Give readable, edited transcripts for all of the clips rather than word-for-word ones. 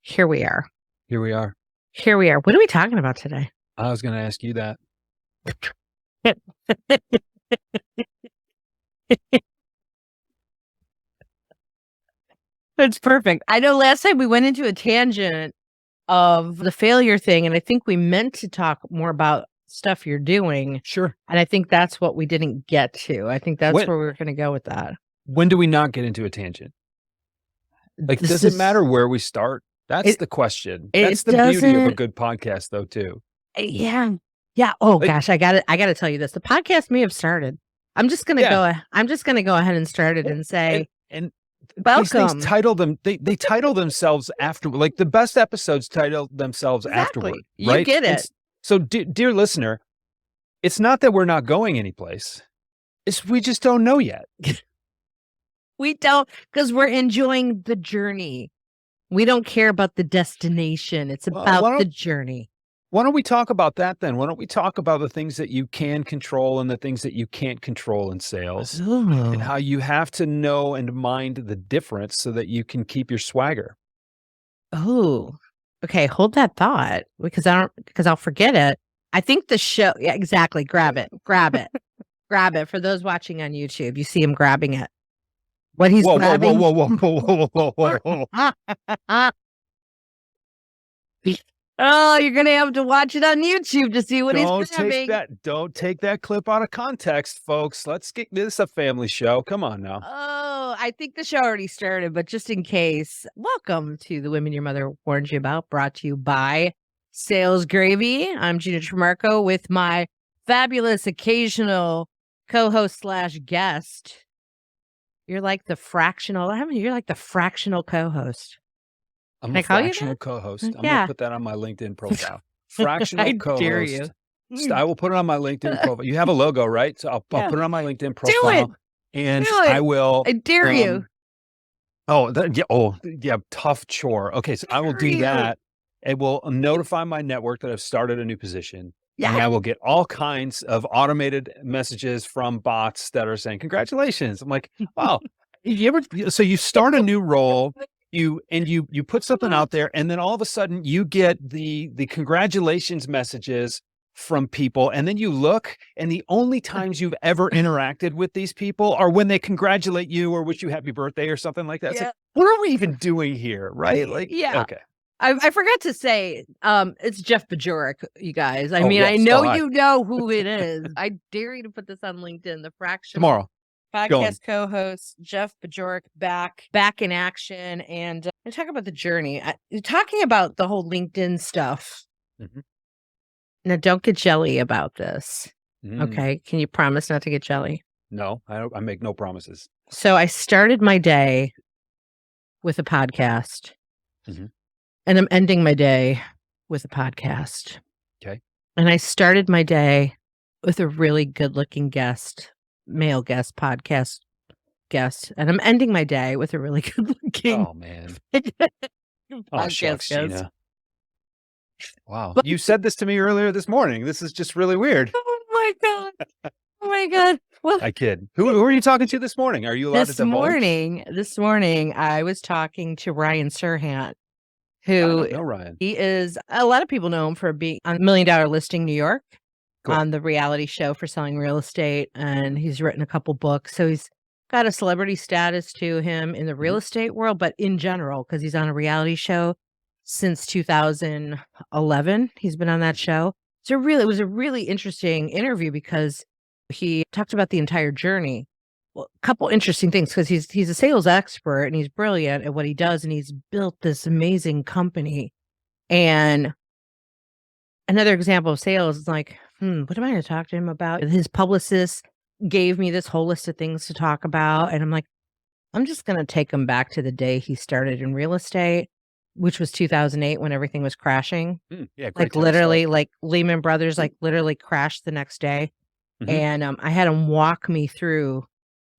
Here we are. Here we are. Here we are. What are we talking about today? I was going to ask you that. It's perfect. I know last time we went into a tangent of the failure thing, and I think we meant to talk more about stuff you're doing. Sure. And I think that's what we didn't get to. I think that's where we were going to go with that. When do we not get into a tangent? Like, does it matter where we start? That's the question. That's the beauty of a good podcast, though, too. Yeah. Yeah. Oh, gosh, I got to tell you this. The podcast may have started. I'm just going to go ahead and start it and say, and welcome. These things they title themselves after, like the best episodes title themselves afterward. Right? You get it. So, dear listener, it's not that we're not going anyplace. It's we just don't know yet. We don't, because we're enjoying the journey. We don't care about the destination. It's about the journey. Why don't we talk about that then? Why don't we talk about the things that you can control and the things that you can't control in sales, and how you have to know and mind the difference so that you can keep your swagger? Oh, okay. Hold that thought because I'll forget it. I think the show, yeah, exactly. Grab it. Grab it. For those watching on YouTube, you see him grabbing it. What he's grabbing. Whoa. Oh, you're going to have to watch it on YouTube to see what he's grabbing. Don't take that clip out of context, folks. Let's get this a family show. Come on now. Oh, I think the show already started, but just in case, welcome to The Women Your Mother Warned You About, brought to you by Sales Gravy. I'm Gina Tremarco with my fabulous occasional co-host / guest. You're like the fractional co-host. I'm a fractional co-host. I'm going to put that on my LinkedIn profile. Fractional co-host. Dare you. I will put it on my LinkedIn profile. You have a logo, right? So I'll put it on my LinkedIn profile. I will. I dare you. Tough chore. Okay, so I will do that. It will notify my network that I've started a new position. Yeah. And I will get all kinds of automated messages from bots that are saying, congratulations. I'm like, wow. So you start a new role, you put something out there, and then all of a sudden you get the congratulations messages from people. And then you look, and the only times you've ever interacted with these people are when they congratulate you or wish you happy birthday or something like that. It's like, what are we even doing here? Right? Like, okay. I forgot to say, it's Jeff Bajorek, you guys. I mean, yes. I know you know who it is. I dare you to put this on LinkedIn. The Fraction tomorrow podcast co-host Jeff Bajorek back in action, and we're talking about the journey. You're talking about the whole LinkedIn stuff. Mm-hmm. Now, don't get jelly about this. Okay, can you promise not to get jelly? No, I make no promises. So I started my day with a podcast. Mm-hmm. And I'm ending my day with a podcast. Okay. And I started my day with a really good-looking male guest, podcast guest. And I'm ending my day with a really good-looking podcast shucks, Gina. Wow. But you said this to me earlier this morning. This is just really weird. Oh, my God. Oh, my God. Well, I kid. Who are you talking to this morning? Are you allowed to divulge? This morning, I was talking to Ryan Serhant. Who Ryan. He is, a lot of people know him for being on $1 Million Listing New York, on the reality show for selling real estate. And he's written a couple books. So he's got a celebrity status to him in the real estate world, but in general, because he's on a reality show since 2011. He's been on that show. So it was a really interesting interview because he talked about the entire journey. Well, a couple interesting things, because he's a sales expert and he's brilliant at what he does, and he's built this amazing company. And another example of sales is like, what am I going to talk to him about? His publicist gave me this whole list of things to talk about, and I'm like, I'm just going to take him back to the day he started in real estate, which was 2008 when everything was crashing. Like literally, like Lehman Brothers, like literally crashed the next day. Mm-hmm. And I had him walk me through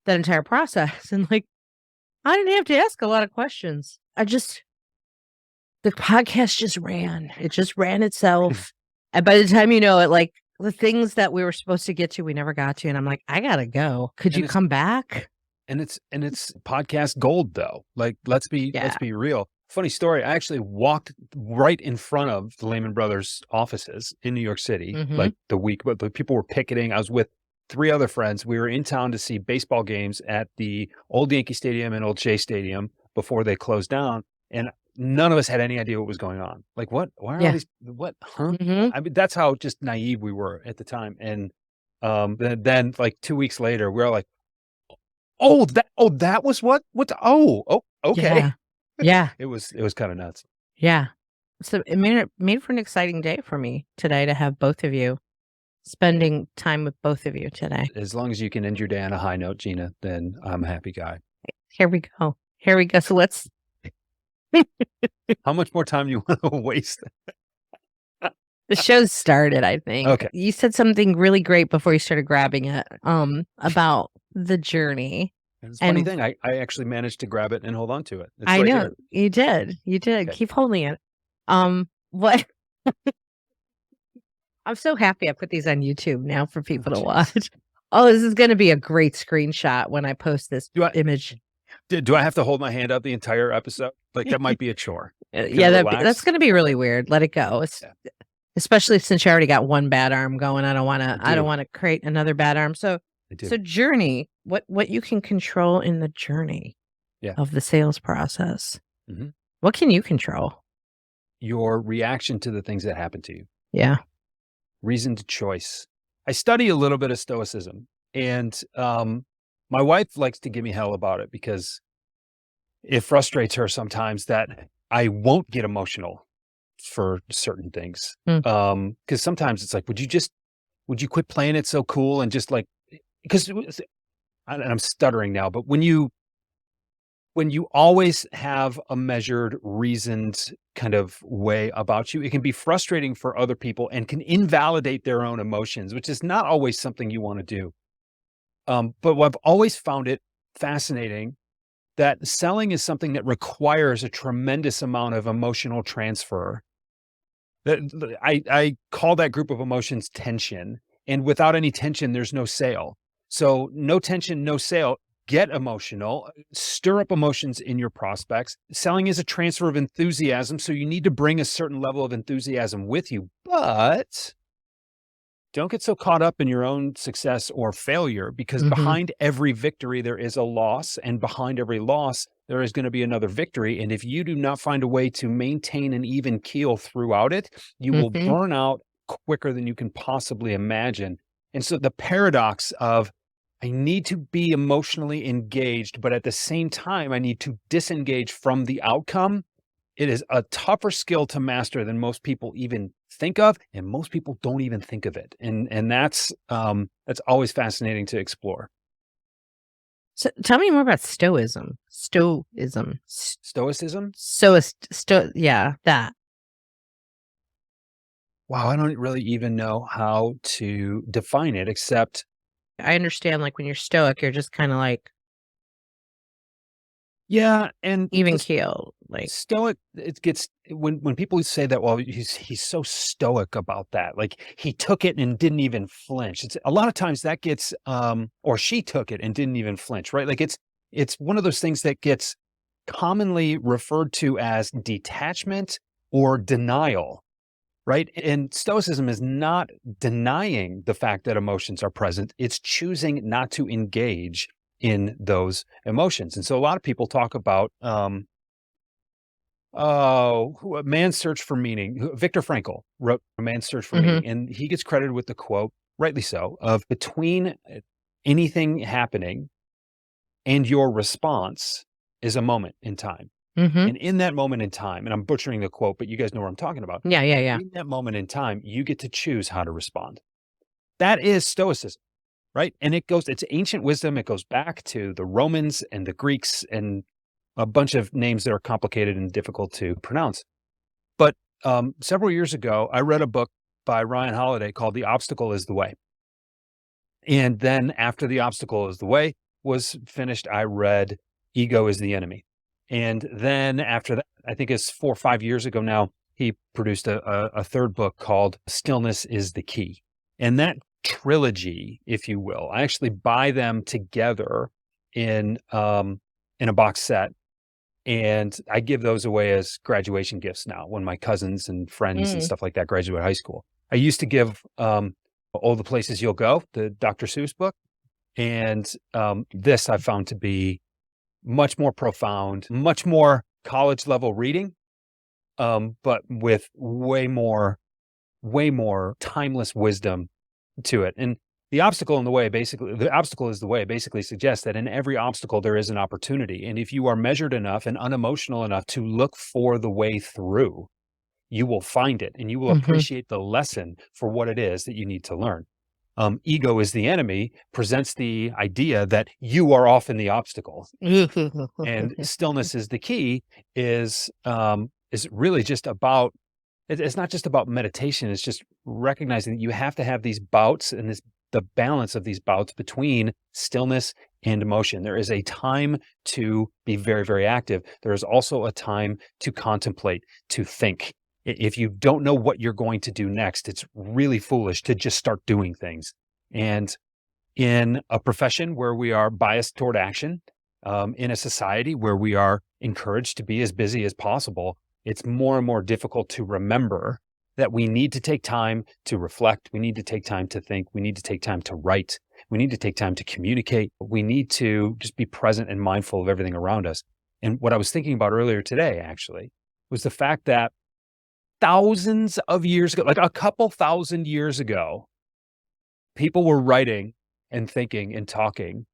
that entire process, and like I didn't have to ask a lot of questions. The podcast just ran. It just ran itself. And by the time you know it, like the things that we were supposed to get to, we never got to. And I'm like, I gotta go. Could you come back? And it's podcast gold though. Like let's be real. Funny story. I actually walked right in front of the Lehman Brothers offices in New York City, like the week, but the people were picketing. I was with 3 other friends. We were in town to see baseball games at the old Yankee Stadium and old Shea Stadium before they closed down. And none of us had any idea what was going on. Like, what? Why are all these? What? Huh? I mean, that's how just naive we were at the time. And then like 2 weeks later, we were like, that was what? Okay. Yeah. It was kind of nuts. Yeah. So it made for an exciting day for me today to have both of you spending time with both of you today. As long as you can end your day on a high note, Gina, then I'm a happy guy. Here we go. So let's. How much more time do you want to waste? The show's started, I think. Okay. You said something really great before you started grabbing it, about the journey. It's a funny thing. I actually managed to grab it and hold on to it. It's I right know here. you did. Okay. Keep holding it. What? I'm so happy I put these on YouTube now for people to watch. Oh, this is going to be a great screenshot when I post this image. Do I have to hold my hand up the entire episode? Like, that might be a chore. Yeah, that's going to be really weird. Let it go. Especially since you already got one bad arm going. I don't want to create another bad arm. So journey, what you can control in the journey of the sales process. What can you control? Your reaction to the things that happen to you. Yeah. Reasoned choice. I study a little bit of Stoicism, and my wife likes to give me hell about it because it frustrates her sometimes that I won't get emotional for certain things. Because sometimes it's like, would you quit playing it so cool and just like, because I'm stuttering now, but when you always have a measured, reasoned kind of way about you, it can be frustrating for other people and can invalidate their own emotions, which is not always something you want to do. But I've always found it fascinating that selling is something that requires a tremendous amount of emotional transfer. I call that group of emotions tension. And without any tension, there's no sale. So no tension, no sale. Get emotional, stir up emotions in your prospects. Selling is a transfer of enthusiasm. So you need to bring a certain level of enthusiasm with you, but don't get so caught up in your own success or failure, because behind every victory, there is a loss, and behind every loss, there is going to be another victory. And if you do not find a way to maintain an even keel throughout it, you will burn out quicker than you can possibly imagine. And so the paradox of, I need to be emotionally engaged, but at the same time, I need to disengage from the outcome. It is a tougher skill to master than most people even think of, and most people don't even think of it. And that's always fascinating to explore. So tell me more about Stoicism. Stoicism? Yeah, that. Wow, I don't really even know how to define it, except I understand, like, when you're stoic, you're just kind of like, yeah, and even keel. Like stoic, it gets when people say that, well, he's so stoic about that. Like, he took it and didn't even flinch. It's a lot of times that gets or she took it and didn't even flinch, right? Like, it's one of those things that gets commonly referred to as detachment or denial. Right. And Stoicism is not denying the fact that emotions are present. It's choosing not to engage in those emotions. And so a lot of people talk about, Man's Search for Meaning. Viktor Frankl wrote Man's Search for Meaning, and he gets credited with the quote, rightly so, of between anything happening and your response is a moment in time. And in that moment in time, and I'm butchering the quote, but you guys know what I'm talking about. Yeah. In that moment in time, you get to choose how to respond. That is Stoicism, right? And it's ancient wisdom. It goes back to the Romans and the Greeks and a bunch of names that are complicated and difficult to pronounce. But several years ago, I read a book by Ryan Holiday called The Obstacle is the Way. And then after The Obstacle is the Way was finished, I read Ego is the Enemy. And then after that, I think it's 4 or 5 years ago now, he produced a third book called Stillness is the Key. And that trilogy, if you will, I actually buy them together in a box set. And I give those away as graduation gifts now when my cousins and friends and Mm. stuff like that graduate high school. I used to give All the Places You'll Go, the Dr. Seuss book. And this I found to be much more profound, much more college level reading, but with way more timeless wisdom to it. And the obstacle is the way basically suggests that in every obstacle there is an opportunity. And if you are measured enough and unemotional enough to look for the way through, you will find it and you will Mhm. appreciate the lesson for what it is that you need to learn. Ego is the enemy presents the idea that you are often the obstacle, and stillness is the key is really just about it's not just about meditation. It's just recognizing that you have to have these bouts and the balance of these bouts between stillness and emotion. There is a time to be very, very active. There is also a time to contemplate, to think. If you don't know what you're going to do next, it's really foolish to just start doing things. And in a profession where we are biased toward action, in a society where we are encouraged to be as busy as possible, it's more and more difficult to remember that we need to take time to reflect. We need to take time to think. We need to take time to write. We need to take time to communicate. We need to just be present and mindful of everything around us. And what I was thinking about earlier today, actually, was the fact that thousands of years ago, like a couple thousand years ago, people were writing and thinking and talking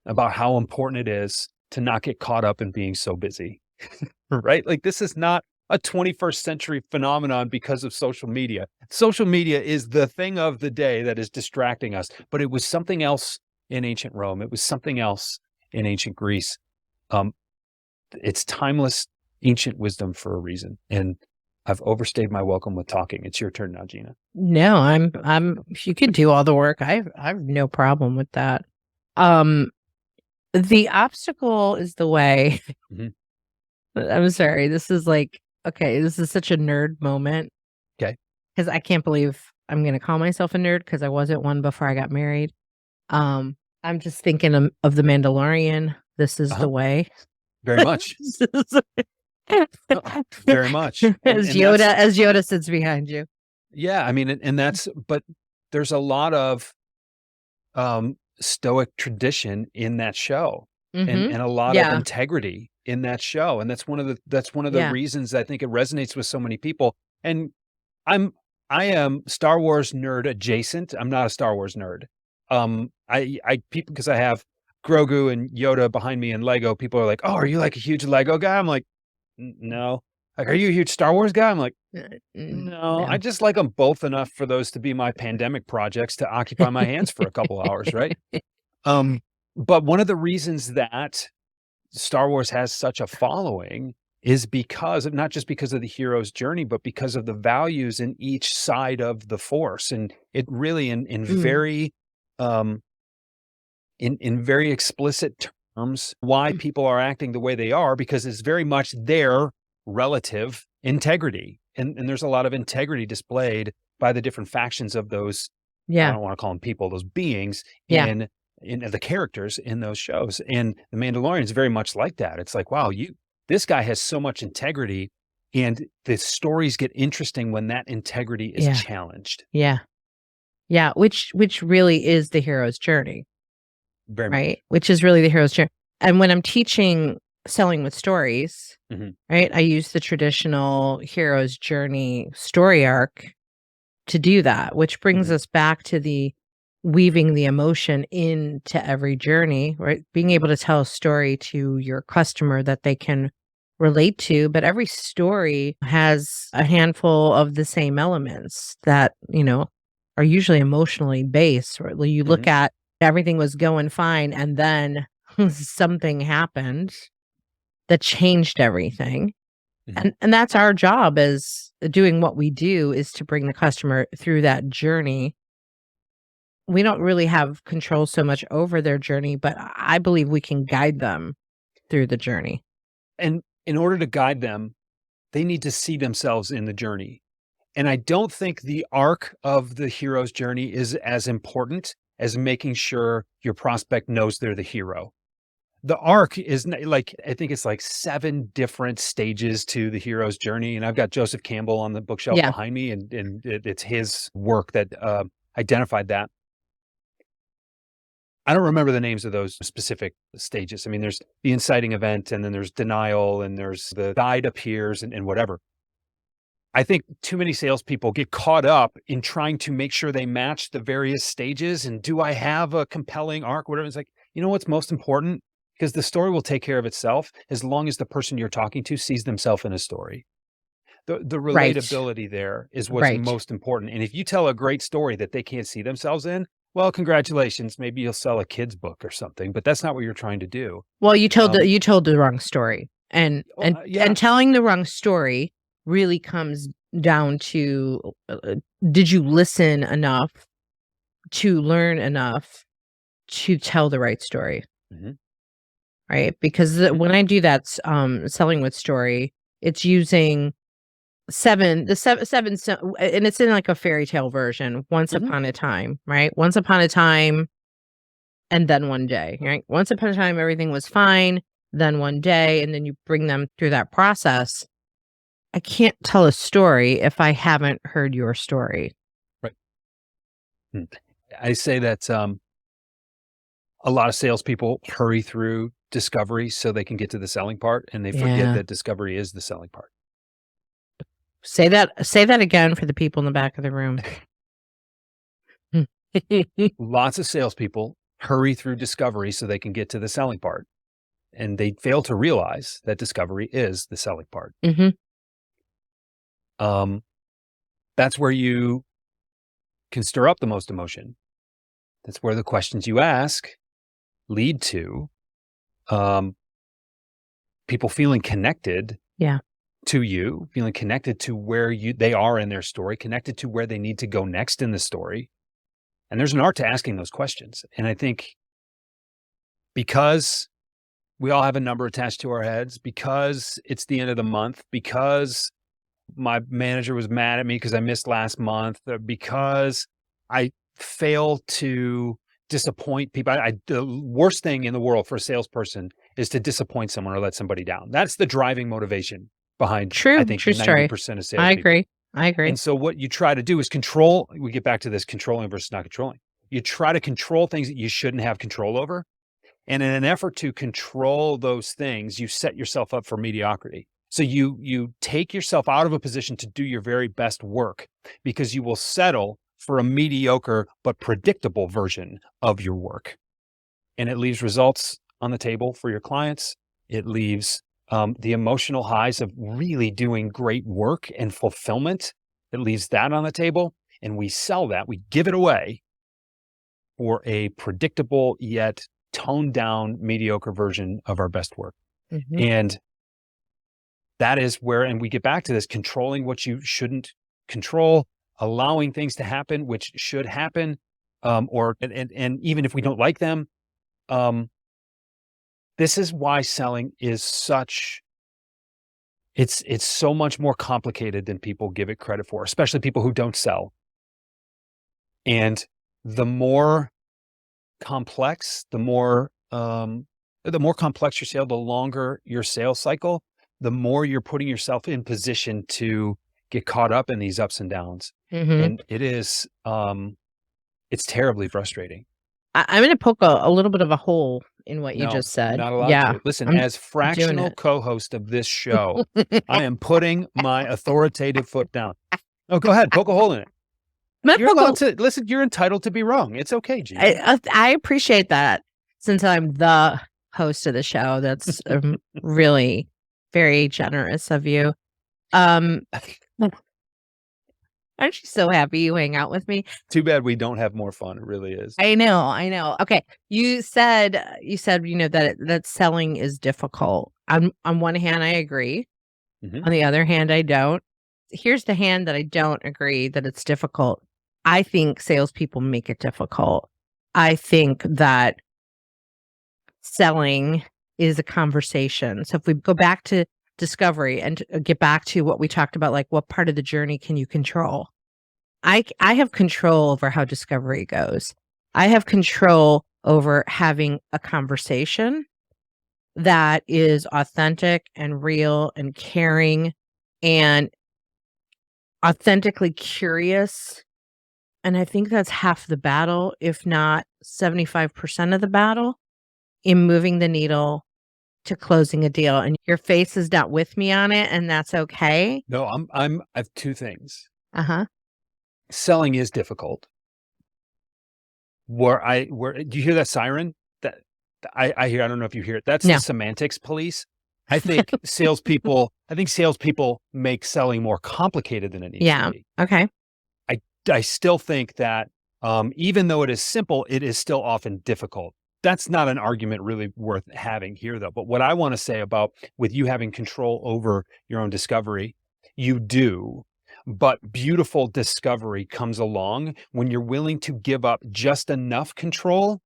about how important it is to not get caught up in being so busy, right? Like this is not a 21st century phenomenon because of social media. Social media is the thing of the day that is distracting us, but it was something else in ancient Rome. It was something else in ancient Greece. Um, it's timeless ancient wisdom for a reason. And I've overstayed my welcome with talking. It's your turn now, Gina. No, you could do all the work. I have no problem with that. The obstacle is the way. Mhm. I'm sorry. This is such a nerd moment. Okay. Because I can't believe I'm going to call myself a nerd because I wasn't one before I got married. I'm just thinking of The Mandalorian. This is Uh-huh. the way. Very much. Very much. As Yoda sits behind you. Yeah, I mean, but there's a lot of Stoic tradition in that show, and Mhm. a lot of Yeah. integrity in that show, and that's one of the Yeah. reasons I think it resonates with so many people. And I am Star Wars nerd adjacent. I'm not a Star Wars nerd. I people because I have Grogu and Yoda behind me and Lego. People are like, "Oh, are you like a huge Lego guy?" I'm like, No." Like, "Are you a huge Star Wars guy?" I'm like, "No, I No. just like them both enough for those to be my pandemic projects to occupy my hands for a couple hours, right?" Um, but one of the reasons that Star Wars has such a following is because of not just because of the hero's journey, but because of the values in each side of the Force. And it really in Mm. um in very explicit terms why people are acting the way they are, because it's very much their relative integrity. And there's a lot of integrity displayed by the different factions of those, I Yeah. don't want to call them people, those beings Yeah. in the characters in those shows. And The Mandalorian is very much like that. It's like, wow, this guy has so much integrity, and the stories get interesting when that integrity is Yeah. challenged. Yeah. Yeah. Which really is the hero's journey, Very much. right? Which is really the hero's journey. And when I'm teaching selling with stories, Mhm. right, I use the traditional hero's journey story arc to do that, which brings Mhm. us back to the weaving the emotion into every journey, right? Being able to tell a story to your customer that they can relate to, but every story has a handful of the same elements that, are usually emotionally based. Or you look Mhm. at everything was going fine and then something happened that changed everything. Mhm. And that's our job as doing what we do, is to bring the customer through that journey. We don't really have control so much over their journey, but I believe we can guide them through the journey. And in order to guide them, they need to see themselves in the journey. And I don't think the arc of the hero's journey is as important as making sure your prospect knows they're the hero. the arc is like, I think it's like 7 different stages to the hero's journey. And I've got Joseph Campbell on the bookshelf Yeah. behind me, and it's his work that identified that. I don't remember the names of those specific stages. I mean, there's the inciting event, and then there's denial, and there's the guide appears, and whatever. I think too many salespeople get caught up in trying to make sure they match the various stages. And do I have a compelling arc? Whatever. It's like, you know what's most important? Because the story will take care of itself as long as the person you're talking to sees themselves in a story. The Right. relatability there is what's Right. most important. And if you tell a great story that they can't see themselves in, well, congratulations. Maybe you'll sell a kid's book or something, but that's not what you're trying to do. Well, you told the wrong story, and telling the wrong story really comes down to did you listen enough to learn enough to tell the right story? Right? Because when I do that, selling with story, it's using seven, and it's in like a fairy tale version. Once upon a time, right? Once upon a time, and then one day, right? Once upon a time, everything was fine. Then one day, and then you bring them through that process. I can't tell a story if I haven't heard your story. Right. I say that a lot of salespeople hurry through discovery so they can get to the selling part, and they forget that discovery is the selling part. Say that again for the people in the back of the room. Lots of salespeople hurry through discovery so they can get to the selling part, and they fail to realize that discovery is the selling part. That's where you can stir up the most emotion. That's where the questions you ask lead to people feeling connected to you, feeling connected to where they are in their story, connected to where they need to go next in the story. And there's an art to asking those questions. And I think because we all have a number attached to our heads, because it's the end of the month, because my manager was mad at me because I missed last month, because I fail to disappoint people. The worst thing in the world for a salesperson is to disappoint someone or let somebody down. That's the driving motivation behind, I think, 90% of salespeople. I agree. And so what you try to do is control. We get back to this controlling versus not controlling. You try to control things that you shouldn't have control over. And in an effort to control those things, you set yourself up for mediocrity. So you take yourself out of a position to do your very best work, because you will settle for a mediocre but predictable version of your work. And it leaves results on the table for your clients. It leaves the emotional highs of really doing great work and fulfillment. It leaves that on the table, and we sell that. We give it away for a predictable yet toned down mediocre version of our best work. And that is where, and we get back to this, controlling what you shouldn't control, allowing things to happen which should happen, and even if we don't like them. This is why selling is it's so much more complicated than people give it credit for, especially people who don't sell. And the more complex, the more complex your sale, the longer your sales cycle, the more you're putting yourself in position to get caught up in these ups and downs. And it is, it's terribly frustrating. I'm going to poke a little bit of a hole in what you just said. Not allowed to. Listen, as fractional co-host of this show, I am putting my authoritative foot down. Oh, go ahead. Poke a hole in it. You're allowed to listen. You're entitled to be wrong. It's okay, Gina. I appreciate that, since I'm the host of the show. That's really very generous of you. Aren't you so happy you hang out with me? Too bad we don't have more fun. It really is. I know. Okay. You said, that selling is difficult. On one hand, I agree. On the other hand, I don't. Here's the hand that I don't agree that it's difficult. I think salespeople make it difficult. I think that selling is a conversation. So if we go back to discovery and get back to what we talked about, like what part of the journey can you control? I have control over how discovery goes. I have control over having a conversation that is authentic and real and caring and authentically curious. And I think that's half the battle, if not 75% of the battle in moving the needle to closing a deal. And your face is not with me on it, and that's okay. No, I have two things. Uh-huh. Selling is difficult. Where do you hear that siren? That I hear, I don't know if you hear it. That's No. the semantics police. I think salespeople make selling more complicated than it needs to be. Okay. I still think that even though it is simple, it is still often difficult. That's not an argument really worth having here, though. But what I want to say about with you having control over your own discovery, you do. But beautiful discovery comes along when you're willing to give up just enough control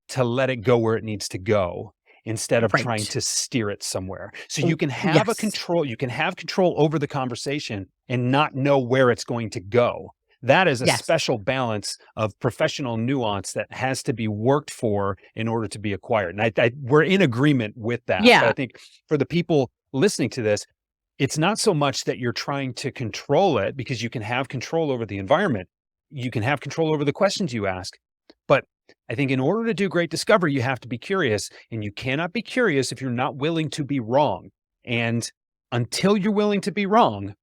to let it go where it needs to go instead of trying to steer it somewhere. So you can have you can have control over the conversation and not know where it's going to go. That is a special balance of professional nuance that has to be worked for in order to be acquired. And we're in agreement with that. Yeah. But I think for the people listening to this, it's not so much that you're trying to control it, because you can have control over the environment. You can have control over the questions you ask. But I think in order to do great discovery, you have to be curious, and you cannot be curious if you're not willing to be wrong. And until you're willing to be wrong,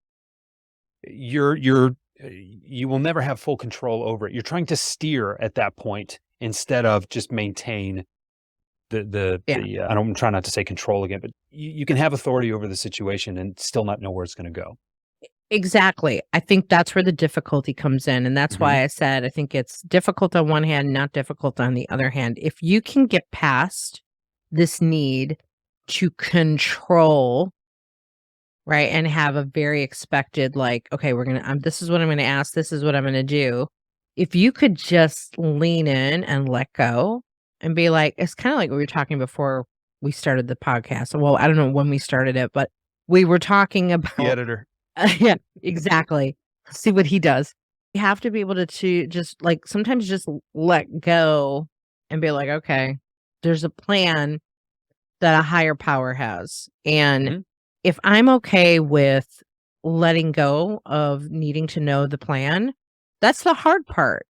you will never have full control over it. You're trying to steer at that point instead of just maintain I'm trying not to say control again, but you can have authority over the situation and still not know where it's going to go. Exactly. I think that's where the difficulty comes in. And that's why I said, I think it's difficult on one hand, not difficult on the other hand. If you can get past this need to control, right, and have a very expected, like, okay, this is what I'm going to ask. This is what I'm going to do. If you could just lean in and let go and be like, it's kind of like we were talking before we started the podcast. Well, I don't know when we started it, but we were talking about the editor. Yeah, exactly. See what he does. You have to be able to just sometimes just let go and be like, okay, there's a plan that a higher power has. And if I'm okay with letting go of needing to know the plan, that's the hard part,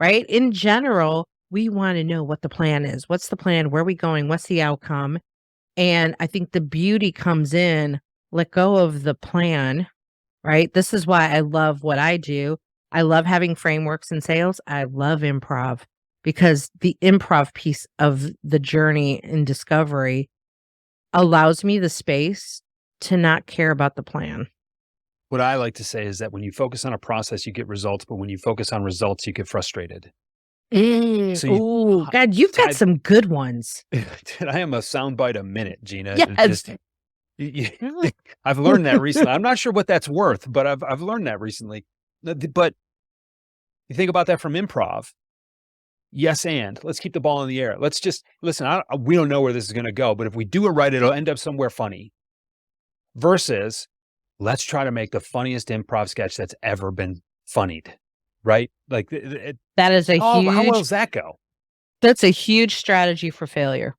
right? In general, we want to know what the plan is. What's the plan? Where are we going? What's the outcome? And I think the beauty comes in, let go of the plan, right? This is why I love what I do. I love having frameworks in sales. I love improv because the improv piece of the journey in discovery allows me the space to not care about the plan. What I like to say is that when you focus on a process, you get results, but when you focus on results, you get frustrated. Oh, God, you've got some good ones. I am a soundbite a minute, Gina. Yes. I've learned that recently. I'm not sure what that's worth, but I've learned that recently. But you think about that from improv. Yes, and let's keep the ball in the air. Let's just listen. We don't know where this is going to go, but if we do it right, it'll end up somewhere funny. Versus, let's try to make the funniest improv sketch that's ever been funnied. Right? Like that is how well does that go? That's a huge strategy for failure.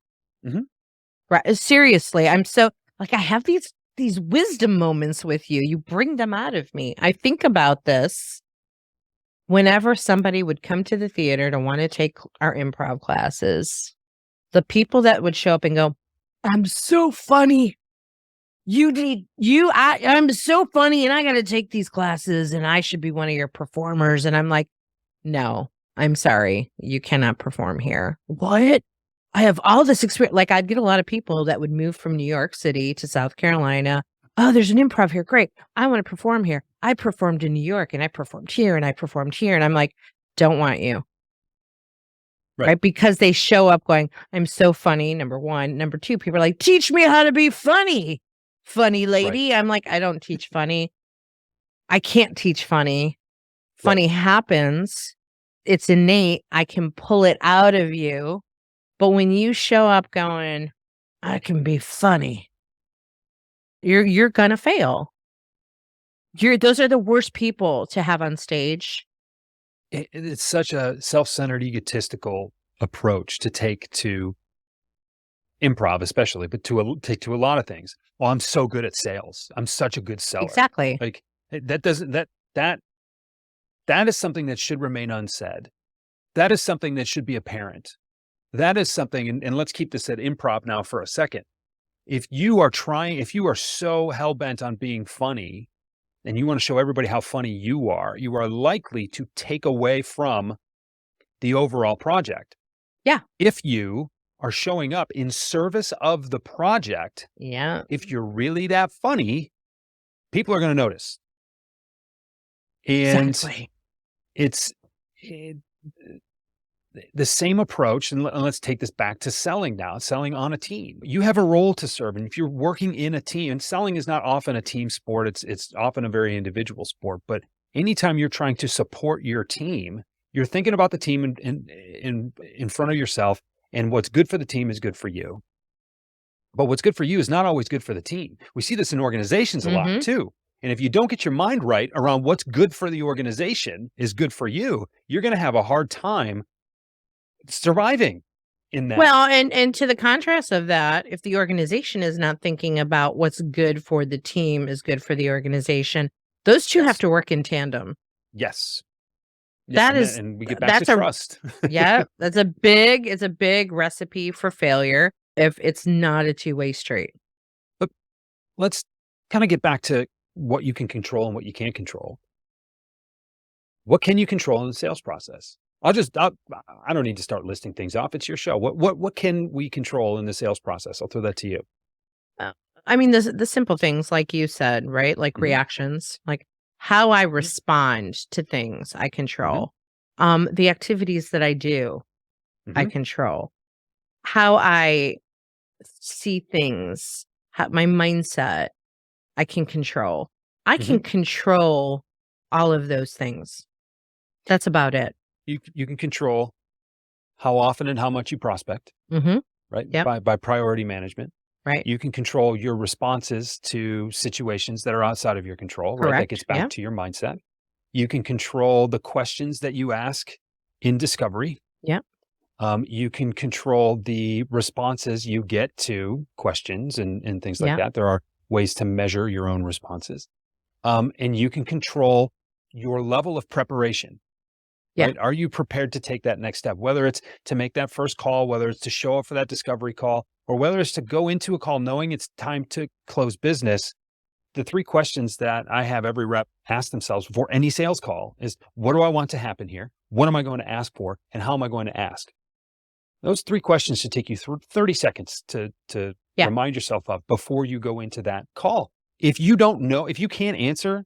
Right? Seriously, I'm so I have these wisdom moments with you. You bring them out of me. I think about this whenever somebody would come to the theater to want to take our improv classes. The people that would show up and go, "I'm so funny. I'm so funny and I got to take these classes and I should be one of your performers." And I'm like, "No, I'm sorry. You cannot perform here." What? I have all this experience. I'd get a lot of people that would move from New York City to South Carolina. "Oh, there's an improv here. Great. I want to perform here. I performed in New York and I performed here and I performed here." And I'm like, "Don't want you." Right? Because they show up going, "I'm so funny." Number one. Number two, people are like, "Teach me how to be funny. Funny lady." Right. I'm like, I don't teach funny. I can't teach funny. Funny happens. It's innate. I can pull it out of you. But when you show up going, "I can be funny," you're gonna fail. Those are the worst people to have on stage. It's such a self-centered, egotistical approach to take to improv especially, but to a lot of things. Well, I'm so good at sales. I'm such a good seller. Exactly. Like that doesn't that is something that should remain unsaid. That is something that should be apparent. That is something, and let's keep this at improv now for a second. If you are so hell-bent on being funny and you want to show everybody how funny you are likely to take away from the overall project. Yeah. If you are showing up in service of the project, Yeah. if you're really that funny, people are going to notice. And Exactly. it's the same approach, and let's take this back to selling now, selling on a team. You have a role to serve, and if you're working in a team, and selling is not often a team sport, it's often a very individual sport, but anytime you're trying to support your team, you're thinking about the team in front of yourself, and what's good for the team is good for you. But what's good for you is not always good for the team. We see this in organizations a lot too. And if you don't get your mind right around what's good for the organization is good for you, you're going to have a hard time surviving in that. Well, and to the contrast of that, if the organization is not thinking about what's good for the team is good for the organization, those two have to work in tandem. Yes. And we get back to trust. Yeah, it's a big recipe for failure if it's not a two-way street. But let's kind of get back to what you can control and what you can't control. What can you control in the sales process? I don't need to start listing things off. It's your show. What can we control in the sales process? I'll throw that to you. I mean, the simple things, like you said, right? Like reactions, like how I respond to things, I control. The activities that I do, I control. How I see things, my mindset, I can control. I can control all of those things. That's about it. You can control how often and how much you prospect, right? Yep. By priority management. Right. You can control your responses to situations that are outside of your control, right? That gets back to your mindset. You can control the questions that you ask in discovery. Yep. You can control the responses you get to questions and things like that. There are ways to measure your own responses. And you can control your level of preparation. Yeah. Right? Are you prepared to take that next step? Whether it's to make that first call, whether it's to show up for that discovery call, or whether it's to go into a call knowing it's time to close business. The three questions that I have every rep ask themselves before any sales call is, what do I want to happen here? What am I going to ask for? And how am I going to ask? Those three questions should take you through 30 seconds to remind yourself of before you go into that call. If you don't know, if you can't answer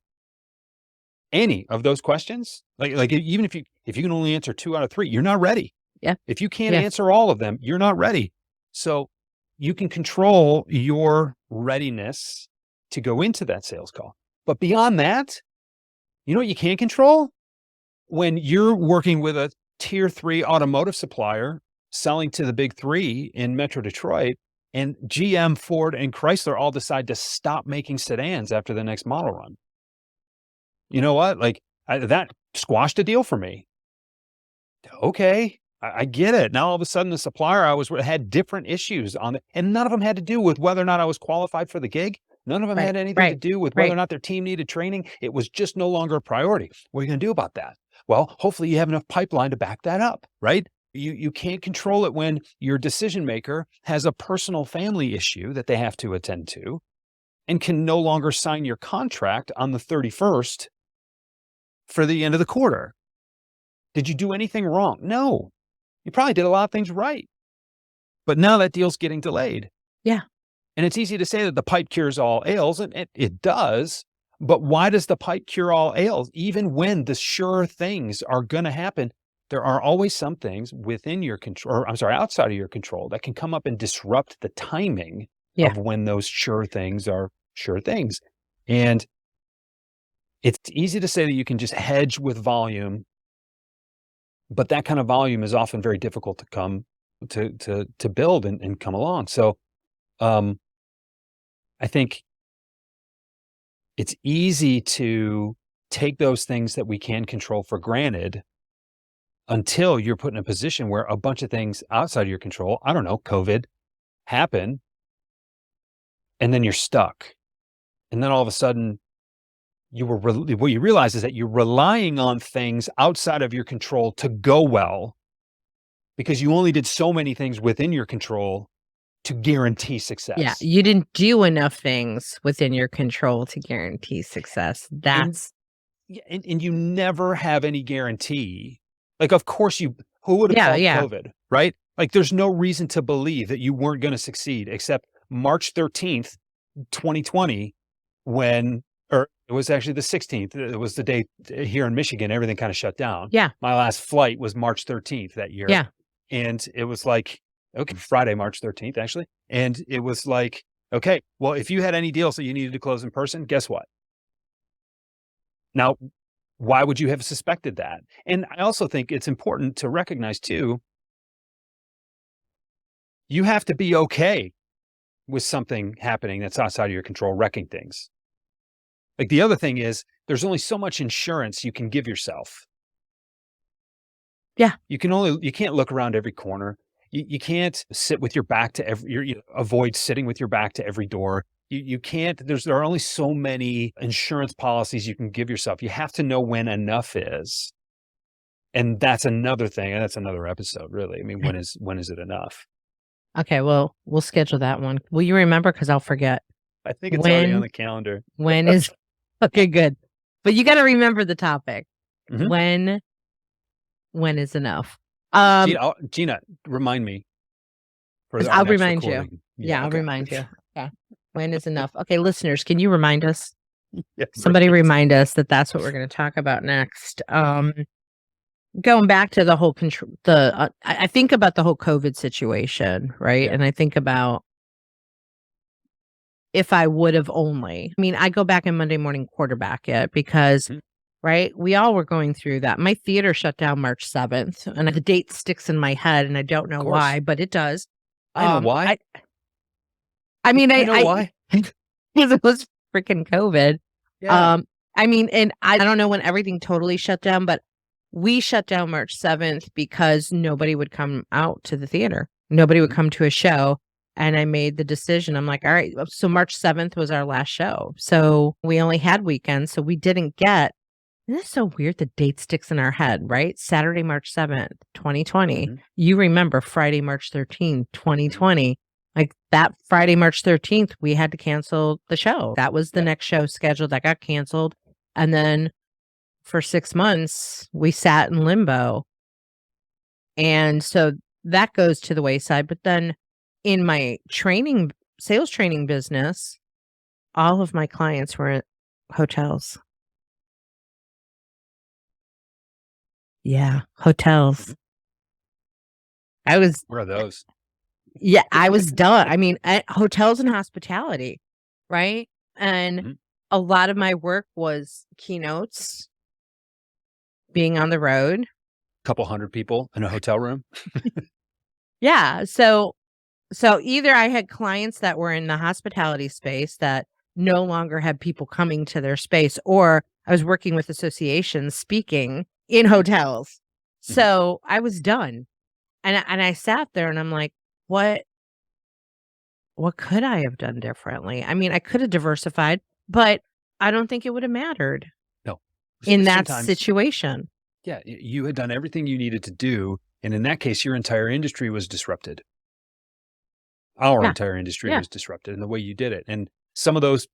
any of those questions, like even if you can only answer 2 out of 3, you're not ready. Yeah. If you can't answer all of them, you're not ready. So you can control your readiness to go into that sales call. But beyond that, you know what you can't control? When you're working with a tier 3 automotive supplier selling to the big 3 in Metro Detroit, and GM, Ford, and Chrysler all decide to stop making sedans after the next model run. You know what? Like that squashed a deal for me. Okay, I get it. Now all of a sudden the supplier had different issues on it, and none of them had to do with whether or not I was qualified for the gig. None of them had anything to do with whether or not their team needed training. It was just no longer a priority. What are you going to do about that? Well, hopefully you have enough pipeline to back that up, right? You can't control it when your decision maker has a personal family issue that they have to attend to and can no longer sign your contract on the 31st for the end of the quarter. Did you do anything wrong? No. You probably did a lot of things right. But now that deal's getting delayed. Yeah. And it's easy to say that the pipe cures all ails, and it does. But why does the pipe cure all ails? Even when the sure things are going to happen, there are always some things within your control, outside of your control that can come up and disrupt the timing of when those sure things are sure things. And it's easy to say that you can just hedge with volume, but that kind of volume is often very difficult to come to build and come along. So I think it's easy to take those things that we can control for granted until you're put in a position where a bunch of things outside of your control, I don't know, COVID, happen, and then you're stuck. And then all of a sudden, what you realize is that you're relying on things outside of your control to go well, because you only did so many things within your control to guarantee success. Yeah, you didn't do enough things within your control to guarantee success. That's and you never have any guarantee. Like, of course who would have called COVID, right? Like, there's no reason to believe that you weren't going to succeed except March 13th, 2020, or it was actually the 16th. It was the day here in Michigan, everything kind of shut down. Yeah. My last flight was March 13th that year. Yeah. And it was like, okay, Friday, March 13th, actually. And it was like, okay, well, if you had any deals that you needed to close in person, guess what? Now, why would you have suspected that? And I also think it's important to recognize too, you have to be okay with something happening that's outside of your control, wrecking things. Like, the other thing is, there's only so much insurance you can give yourself. Yeah. You can't look around every corner. You can't sit with your back to avoid sitting with your back to every door. You can't, there are only so many insurance policies you can give yourself. You have to know when enough is. And that's another thing. And that's another episode, really. I mean, when is it enough? Okay. Well, we'll schedule that one. Will you remember? Cause I'll forget. I think it's already on the calendar. When is, okay, good. But you got to remember the topic. Mm-hmm. When is enough? Gina, remind me. I'll remind you. Yeah, I'll remind you. Yeah. When is enough? Okay, listeners, can you remind us? Yes, somebody remind us that that's what we're going to talk about next. Going back to the whole control, I think about the whole COVID situation, right? Yeah. And I think about if I would have only, I go back and Monday morning quarterback it because, right, we all were going through that. My theater shut down March 7th, and the date sticks in my head, and I don't know why, but it does. I know why. I know why. Because it was freaking COVID. Yeah. And I don't know when everything totally shut down, but we shut down March 7th because nobody would come out to the theater. Nobody would come to a show. And I made the decision. I'm like, all right, so March 7th was our last show. So we only had weekends. So we didn't get, and that's so weird. The date sticks in our head, right? Saturday, March 7th, 2020. Mm-hmm. You remember Friday, March 13th, 2020. Like that Friday, March 13th, we had to cancel the show. That was the next show scheduled that got canceled. And then for 6 months, we sat in limbo. And so that goes to the wayside. But then in my sales training business, all of my clients were at hotels. Yeah, hotels. Where are those? Yeah, I was done. Hotels and hospitality, right? And a lot of my work was keynotes, being on the road. A couple hundred people in a hotel room. Yeah. So either I had clients that were in the hospitality space that no longer had people coming to their space, or I was working with associations speaking in hotels. So I was done. And I sat there and I'm like, what could I have done differently? I could have diversified, but I don't think it would have mattered. No. In that situation. Yeah. You had done everything you needed to do. And in that case, your entire industry was disrupted. Our entire industry was disrupted in the way you did it. And some of those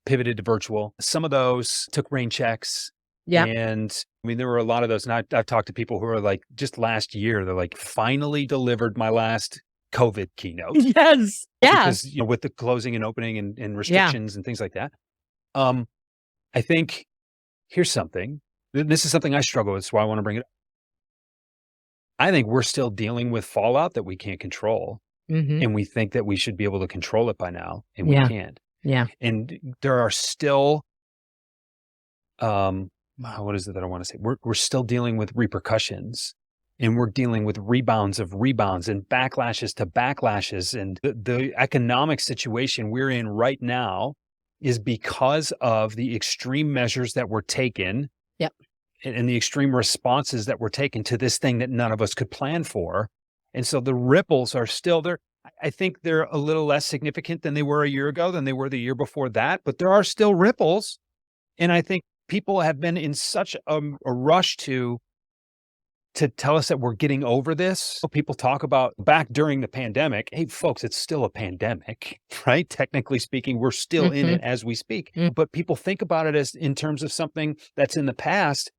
pivoted to virtual. Some of those took rain checks. Yeah. And there were a lot of those. And I've talked to people who are like, just last year, they're like, finally delivered my last COVID keynote. Yes. Yeah. Because, with the closing and opening and restrictions and things like that. I think here's something. This is something I struggle with. So I want to bring it up. I think we're still dealing with fallout that we can't control. And we think that we should be able to control it by now, and we can't. Yeah. And there are still, what is it that I want to say? We're still dealing with repercussions, and we're dealing with rebounds of rebounds and backlashes to backlashes. And the economic situation we're in right now is because of the extreme measures that were taken. Yep. And the extreme responses that were taken to this thing that none of us could plan for. And so the ripples are still there. I think they're a little less significant than they were a year ago, than they were the year before that, but there are still ripples. And I think people have been in such a rush to tell us that we're getting over this. People talk about back during the pandemic. Hey, folks, it's still a pandemic, right? Technically speaking, we're still in it as we speak. But people think about it as in terms of something that's in the past.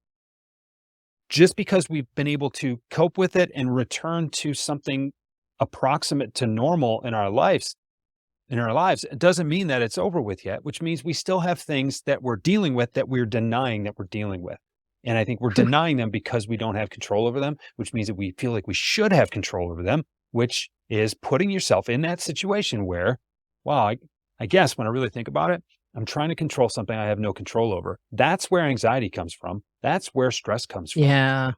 Just because we've been able to cope with it and return to something approximate to normal in our lives, it doesn't mean that it's over with yet, which means we still have things that we're dealing with that we're denying that we're dealing with. And I think we're denying them because we don't have control over them, which means that we feel like we should have control over them, which is putting yourself in that situation where, wow, I guess when I really think about it, I'm trying to control something I have no control over. That's where anxiety comes from. That's where stress comes from. Yeah.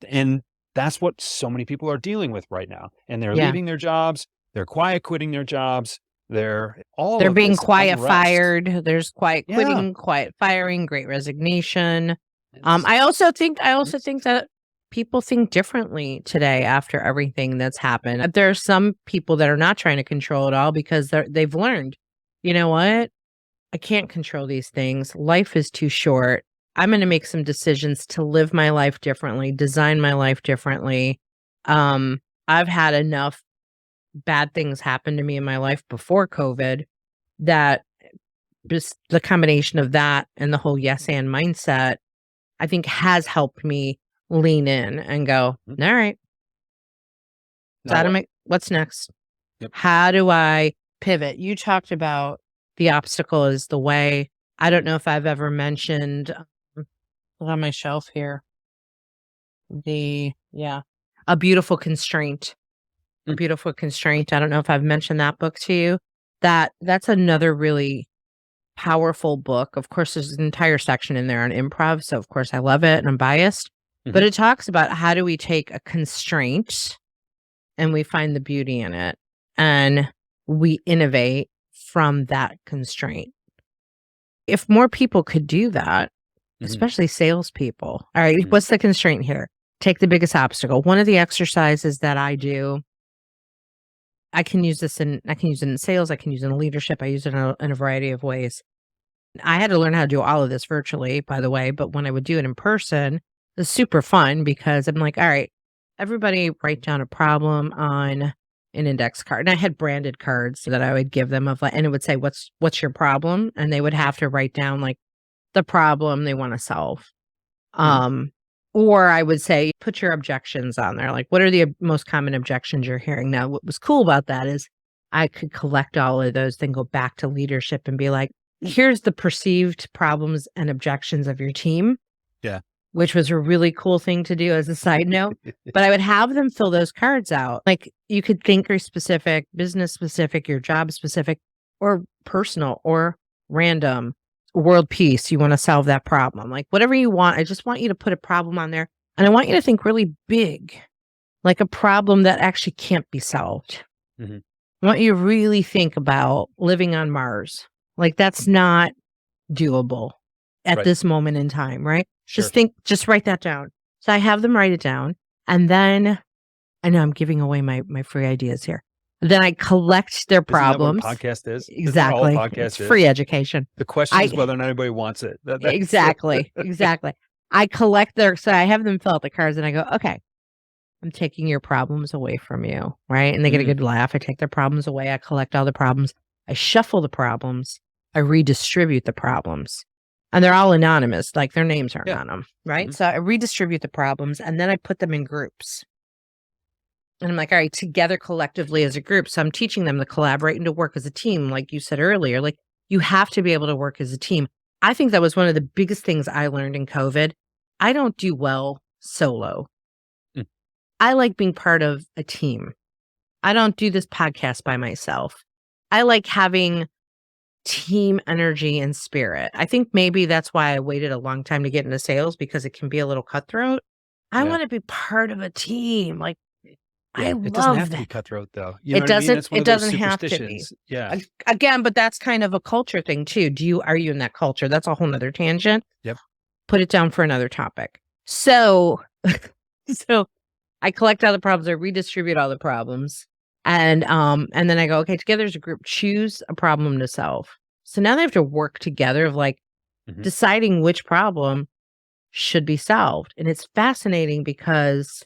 And that's what so many people are dealing with right now. And they're leaving their jobs. They're quiet quitting their jobs. They're being quiet fired. There's quiet quitting, Yeah. quiet firing, great resignation. I also think that people think differently today after everything that's happened. There are some people that are not trying to control it all because they've learned, you know what? I can't control these things. Life is too short. I'm going to make some decisions to live my life differently, design my life differently. I've had enough bad things happen to me in my life before COVID that just the combination of that and the whole yes and mindset, I think has helped me lean in and go, all right, what's next? Yep. How do I pivot? You talked about the obstacle is the way. I don't know if I've ever mentioned on my shelf here, a beautiful constraint. A beautiful constraint. I don't know if I've mentioned that book to you. That's another really powerful book. Of course, there's an entire section in there on improv. So of course I love it and I'm biased, but it talks about how do we take a constraint and we find the beauty in it and we innovate from that constraint. If more people could do that, especially salespeople. All right, what's the constraint here? Take the biggest obstacle. One of the exercises that I do, I can use it in sales. I can use it in leadership. I use it in a variety of ways. I had to learn how to do all of this virtually, by the way, but when I would do it in person, it was super fun because I'm like, all right, everybody write down a problem on an index card. And I had branded cards that I would give them and it would say, what's your problem? And they would have to write down like the problem they want to solve. Or I would say, put your objections on there. Like, what are the most common objections you're hearing? Now, what was cool about that is I could collect all of those, then go back to leadership and be like, here's the perceived problems and objections of your team. Yeah. Which was a really cool thing to do as a side note. But I would have them fill those cards out. Like, you could thinker specific, business specific, your job specific, or personal, or random. World peace, you want to solve that problem, like whatever you want. I just want you to put a problem on there and I want you to think really big, like a problem that actually can't be solved. I want you to really think about living on Mars. Like that's not doable at this moment in time, right? Sure. Just write that down. So I have them write it down and then I know I'm giving away my free ideas here. Then I collect their problems. Isn't that what a podcast is? Exactly. It's free education. The question is whether or not anybody wants it. Exactly. I collect so I have them fill out the cards and I go, okay, I'm taking your problems away from you, right? And they get a good laugh. I take their problems away. I collect all the problems. I shuffle the problems. I redistribute the problems. And they're all anonymous. Like their names aren't on them, right? So I redistribute the problems and then I put them in groups. And I'm like, all right, together collectively as a group. So I'm teaching them to collaborate and to work as a team. Like you said earlier, like you have to be able to work as a team. I think that was one of the biggest things I learned in COVID. I don't do well solo. I like being part of a team. I don't do this podcast by myself. I like having team energy and spirit. I think maybe that's why I waited a long time to get into sales because it can be a little cutthroat. I want to be part of a team. Like, I love it doesn't have that. to be cutthroat though. You know it doesn't. It's one It of those doesn't have to be. Yeah. Again, but that's kind of a culture thing too. Are you in that culture? That's a whole nother tangent. Yep. Put it down for another topic. So I collect all the problems. I redistribute all the problems. And then I go, okay, together as a group, choose a problem to solve. So now they have to work together of like deciding which problem should be solved. And it's fascinating because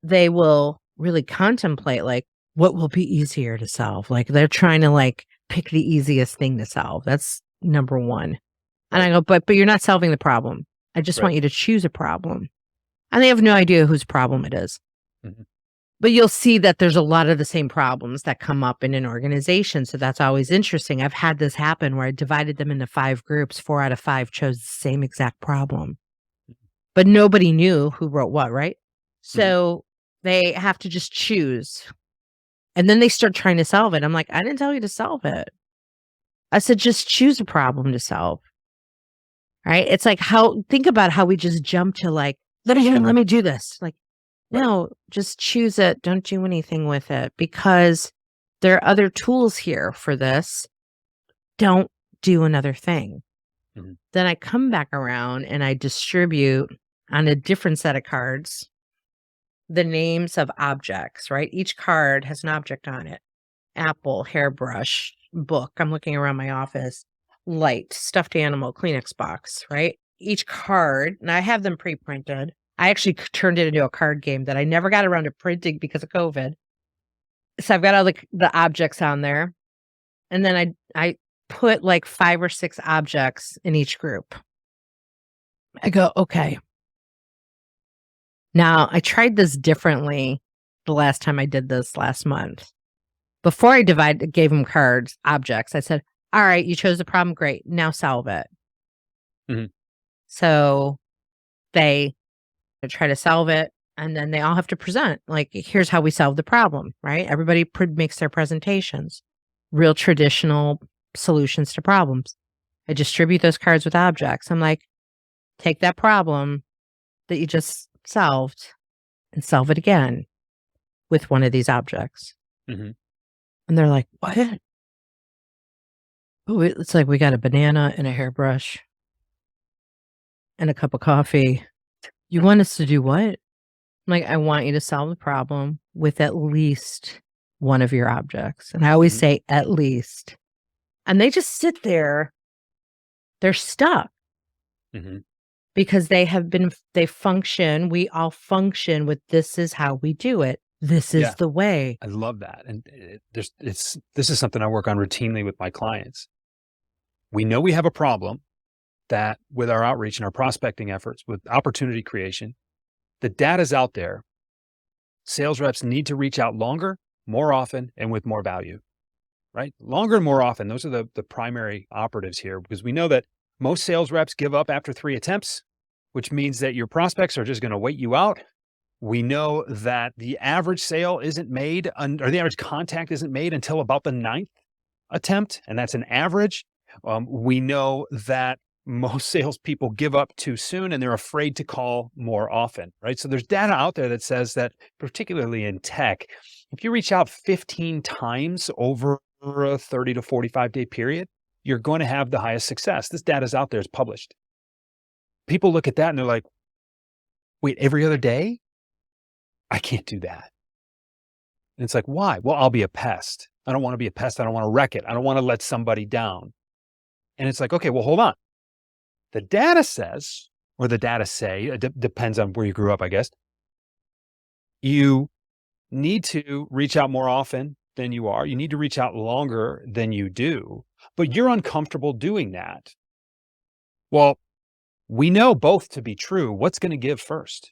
they will really contemplate like what will be easier to solve. Like they're trying to like pick the easiest thing to solve. That's number one. And I go, but you're not solving the problem. I just want you to choose a problem. And they have no idea whose problem it is. But you'll see that there's a lot of the same problems that come up in an organization. So that's always interesting. I've had this happen where I divided them into 5 groups. 4 out of 5 chose the same exact problem. But nobody knew who wrote what, right? So they have to just choose. And then they start trying to solve it. I'm like, I didn't tell you to solve it. I said, just choose a problem to solve. Right? It's like think about how we just jump to like, let me do this. Like, no, just choose it. Don't do anything with it because there are other tools here for this. Don't do another thing. Then I come back around and I distribute on a different set of cards the names of objects, right? Each card has an object on it. Apple, hairbrush, book. I'm looking around my office. Light, stuffed animal, Kleenex box, right? Each card, and I have them pre-printed. I actually turned it into a card game that I never got around to printing because of COVID. So I've got all the objects on there. And then I put like 5 or 6 objects in each group. I go, okay. Now, I tried this differently the last time I did this last month. Before I gave them cards, objects, I said, all right, you chose the problem. Great. Now solve it. So they try to solve it. And then they all have to present, like, here's how we solve the problem, right? Everybody makes their presentations, real traditional solutions to problems. I distribute those cards with objects. I'm like, take that problem that you just solved and solve it again with one of these objects. And they're like, what? Oh, it's like we got a banana and a hairbrush and a cup of coffee. You want us to do what? Like, I want you to solve the problem with at least one of your objects. And I always say at least. And they just sit there. They're stuck. Because they function. We all function with this is how we do it. This is the way. I love that. And this is something I work on routinely with my clients. We know we have a problem that with our outreach and our prospecting efforts, with opportunity creation, the data's out there. Sales reps need to reach out longer, more often, and with more value, right? Longer and more often. Those are the primary operatives here, because we know that most sales reps give up after 3 attempts, which means that your prospects are just going to wait you out. We know that the average sale isn't made, or the average contact isn't made until about the 9th attempt, and that's an average. We know that most salespeople give up too soon and they're afraid to call more often, right? So there's data out there that says that, particularly in tech, if you reach out 15 times over a 30 to 45 day period, you're going to have the highest success. This data is out there, it's published. People look at that and they're like, wait, every other day? I can't do that. And it's like, why? Well, I'll be a pest. I don't want to be a pest. I don't want to wreck it. I don't want to let somebody down. And it's like, okay, well, hold on. The data says, or the data say, it depends on where you grew up, I guess. You need to reach out more often than you are. You need to reach out longer than you do, but you're uncomfortable doing that. Well, we know both to be true. What's going to give first?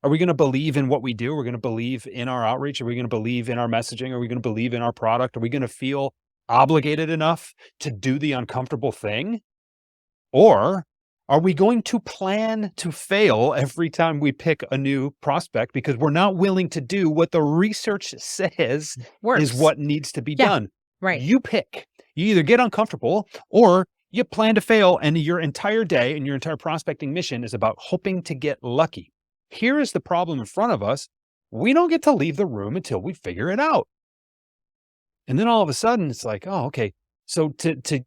Are we going to believe in what we do? Are we going to believe in our outreach? Are we going to believe in our messaging? Are we going to believe in our product? Are we going to feel obligated enough to do the uncomfortable thing? Or are we going to plan to fail every time we pick a new prospect because we're not willing to do what the research says is what needs to be done? Right. You pick. You either get uncomfortable or you plan to fail, and your entire day and your entire prospecting mission is about hoping to get lucky. Here is the problem in front of us. We don't get to leave the room until we figure it out. And then all of a sudden it's like, oh, okay. So to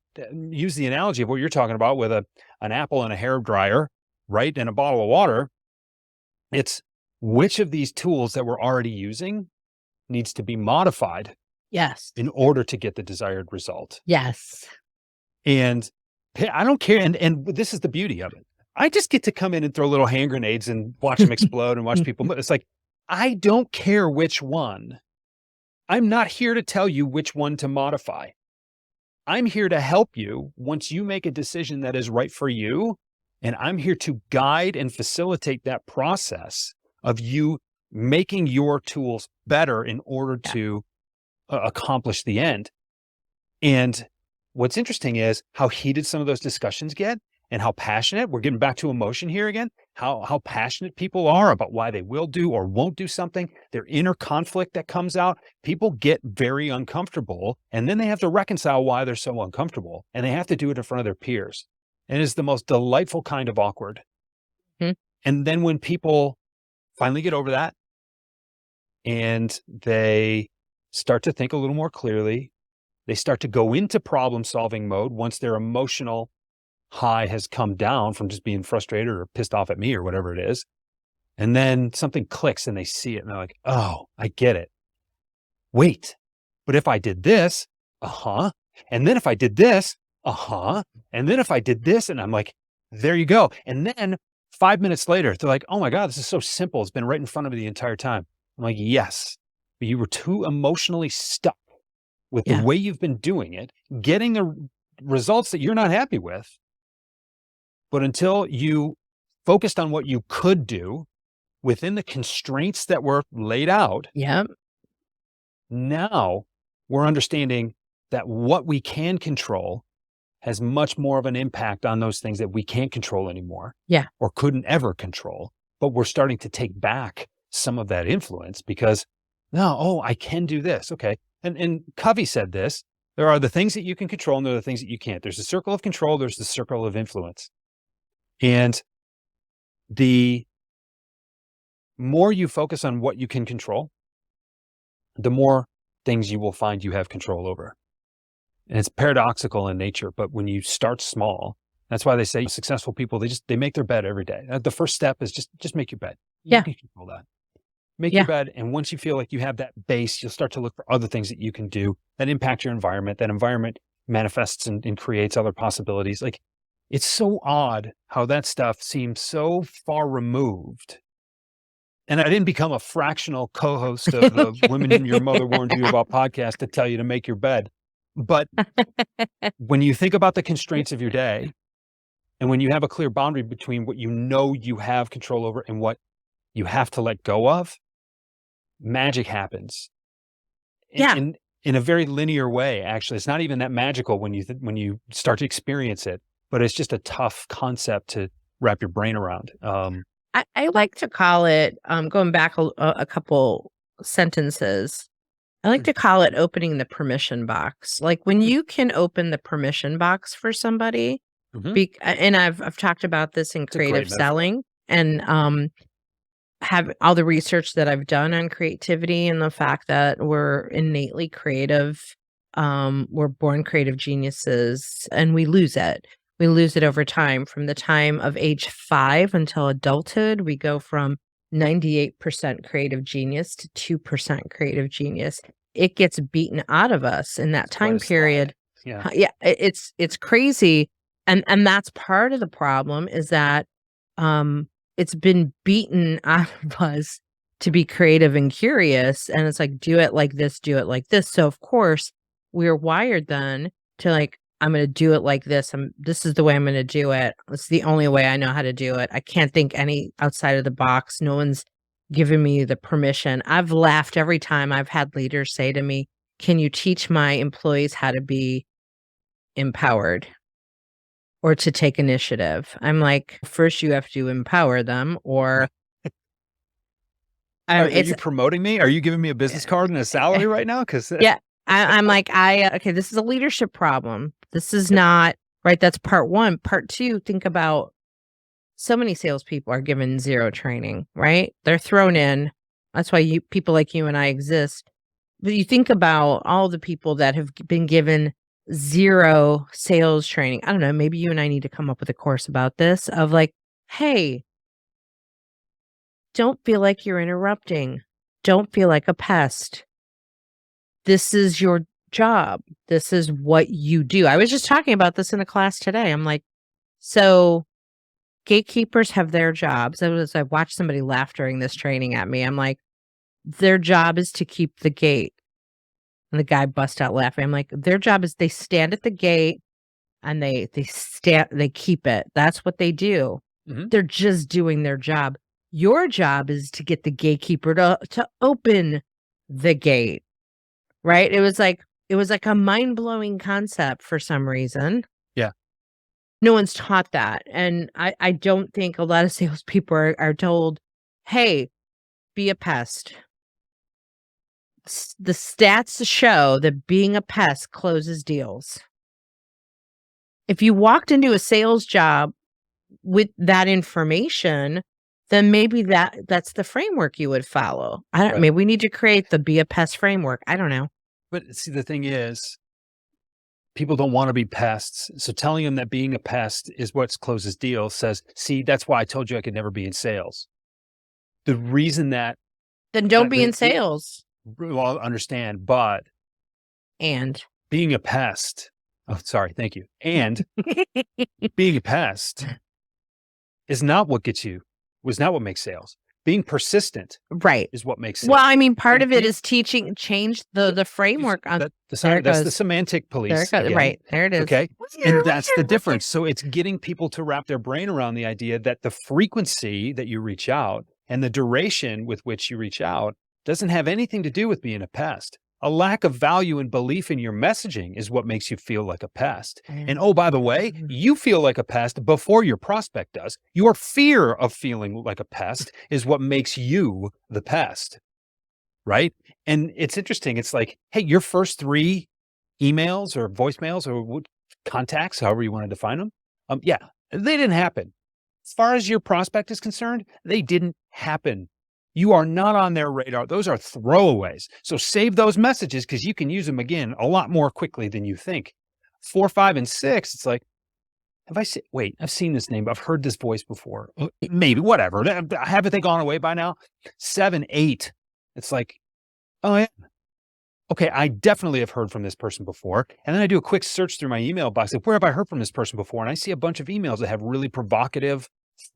use the analogy of what you're talking about with an apple and a hair dryer, right, and a bottle of water, it's which of these tools that we're already using needs to be modified Yes. in order to get the desired result. Yes. And I don't care. And this is the beauty of it. I just get to come in and throw little hand grenades and watch them explode and watch people. It's like, I don't care which one. I'm not here to tell you which one to modify. I'm here to help you once you make a decision that is right for you. And I'm here to guide and facilitate that process of you making your tools better in order to accomplish the end. And what's interesting is how heated some of those discussions get and how passionate. We're getting back to emotion here again, how passionate people are about why they will do or won't do something, their inner conflict that comes out. People get very uncomfortable, and then they have to reconcile why they're so uncomfortable, and they have to do it in front of their peers. And it's the most delightful kind of awkward. And then when people finally get over that and they start to think a little more clearly, they start to go into problem-solving mode once their emotional high has come down from just being frustrated or pissed off at me or whatever it is. And then something clicks and they see it and they're like, oh, I get it. Wait, but if I did this, and then if I did this, and then if I did this, and I'm like, there you go. And then 5 minutes later, they're like, oh my God, this is so simple. It's been right in front of me the entire time. I'm like, yes, but you were too emotionally stuck with the way you've been doing it, getting the results that you're not happy with. But until you focused on what you could do within the constraints that were laid out, now we're understanding that what we can control has much more of an impact on those things that we can't control anymore or couldn't ever control. But we're starting to take back some of that influence because I can do this. Okay. And Covey said this, there are the things that you can control and there are the things that you can't. There's the circle of control. There's the circle of influence. And the more you focus on what you can control, the more things you will find you have control over. And it's paradoxical in nature, but when you start small, that's why they say successful people, they make their bed every day. The first step is just make your bed. You can control that. Make your bed. And once you feel like you have that base, you'll start to look for other things that you can do that impact your environment. That environment manifests and creates other possibilities. Like, it's so odd how that stuff seems so far removed. And I didn't become a fractional co-host of the Women Your Mother Warned You About podcast to tell you to make your bed. But when you think about the constraints of your day, and when you have a clear boundary between what you know you have control over and what you have to let go of, magic happens. In a very linear way, actually. It's not even that magical when you start to experience it, but it's just a tough concept to wrap your brain around. I like to call it, going back a couple sentences, I like to call it opening the permission box. Like when you can open the permission box for somebody, and I've talked about this in creative selling and have all the research that I've done on creativity and the fact that we're innately creative. We're born creative geniuses and we lose it. We lose it over time. From the time of age 5 until adulthood, we go from 98% creative genius to 2% creative genius. It gets beaten out of us in that time period. It's crazy. And that's part of the problem is that it's been beaten out of us to be creative and curious. And it's like, do it like this, do it like this. So of course we're wired then to like, I'm going to do it like this. This is the way I'm going to do it. It's the only way I know how to do it. I can't think any outside of the box. No one's given me the permission. I've laughed every time I've had leaders say to me, can you teach my employees how to be empowered or to take initiative? I'm like, first you have to empower them or... Are you promoting me? Are you giving me a business card and a salary right now? Because I'm like, okay, this is a leadership problem. This is not, right? That's part one. Part two, think about so many salespeople are given zero training, right? They're thrown in. That's why people like you and I exist. But you think about all the people that have been given zero sales training. I don't know, maybe you and I need to come up with a course about this of like, hey, don't feel like you're interrupting. Don't feel like a pest. this is your job. This is what you do. I was just talking about this in a class today. I'm like, so gatekeepers have their jobs. I watched somebody laugh during this training at me. I'm like, their job is to keep the gate. And the guy bust out laughing. I'm like, their job is they stand at the gate and they keep it. That's what they do. Mhm. They're just doing their job. Your job is to get the gatekeeper to open the gate. Right? It was like a mind-blowing concept for some reason. Yeah. No one's taught that. And I don't think a lot of salespeople are told, hey, be a pest. The stats show that being a pest closes deals. If you walked into a sales job with that information, then maybe that's the framework you would follow. Right. Maybe we need to create the be a pest framework. I don't know. But see, the thing is, people don't want to be pests. So telling them that being a pest is what closes deals says, see, that's why I told you I could never be in sales. The reason that Then don't be in sales. Well, I understand, but And being a pest. Oh, sorry. Thank you. And being a pest is not what gets you, was not what makes sales. Being persistent right is what makes sales. Well, I mean, part of it is change the framework on that's the semantic police. There it goes. Right. There it is. Okay. And that's the difference. So it's getting people to wrap their brain around the idea that the frequency that you reach out and the duration with which you reach out doesn't have anything to do with being a pest. A lack of value and belief in your messaging is what makes you feel like a pest. And oh, by the way, you feel like a pest before your prospect does. Your fear of feeling like a pest is what makes you the pest, right? And it's interesting. It's like, hey, your first 3 emails or voicemails or contacts, however you want to define them, yeah, they didn't happen. As far as your prospect is concerned, they didn't happen. You are not on their radar. Those are throwaways. So save those messages because you can use them again a lot more quickly than you think. 4, 5, and 6, it's like, I've seen this name. I've heard this voice before. Maybe, whatever. Haven't they gone away by now? 7, 8. It's like, oh yeah. Okay, I definitely have heard from this person before. And then I do a quick search through my email box. Like, where have I heard from this person before? And I see a bunch of emails that have really provocative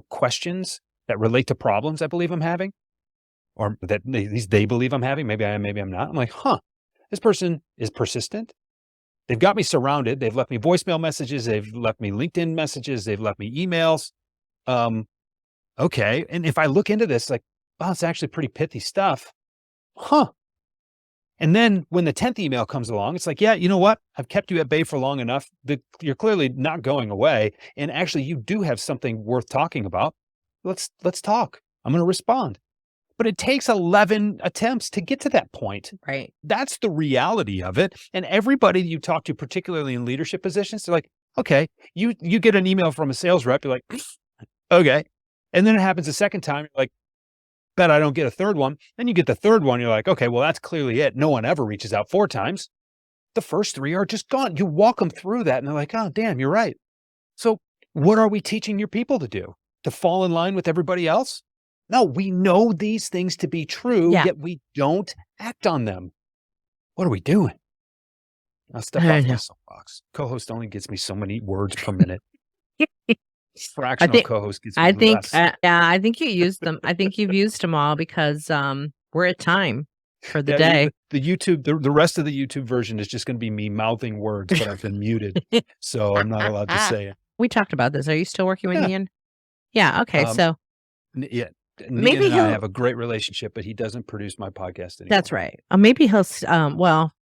questions that relate to problems I believe I'm having. Or that at least they believe I'm having. Maybe I am, maybe I'm not. I'm like, this person is persistent. They've got me surrounded. They've left me voicemail messages. They've left me LinkedIn messages. They've left me emails. Okay. And if I look into this, like, wow, it's actually pretty pithy stuff. And then when the 10th email comes along, it's like, yeah, you know what? I've kept you at bay for long enough that you're clearly not going away. And actually you do have something worth talking about. Let's talk. I'm going to respond. But it takes 11 attempts to get to that point. Right. That's the reality of it. And everybody you talk to, particularly in leadership positions, they're like, okay, you get an email from a sales rep. You're like, okay. And then it happens a second time. You're like, bet I don't get a third one. Then you get the third one. You're like, okay, well, that's clearly it. No one ever reaches out 4 times. The first 3 are just gone. You walk them through that and they're like, oh, damn, you're right. So what are we teaching your people to do? To fall in line with everybody else? No, we know these things to be true, yet we don't act on them. What are we doing? I'll step off my soapbox. Co-host only gets me so many words per minute. Fractional co-host gets me less. I think you used them. I think you've used them all because we're at time for the day. The YouTube, the rest of the YouTube version is just going to be me mouthing words, but I've been muted, so I'm not allowed to say it. We talked about this. Are you still working with Ian? Yeah. Okay. So yeah. Maybe and I have a great relationship, but he doesn't produce my podcast anymore. That's right. Maybe he'll,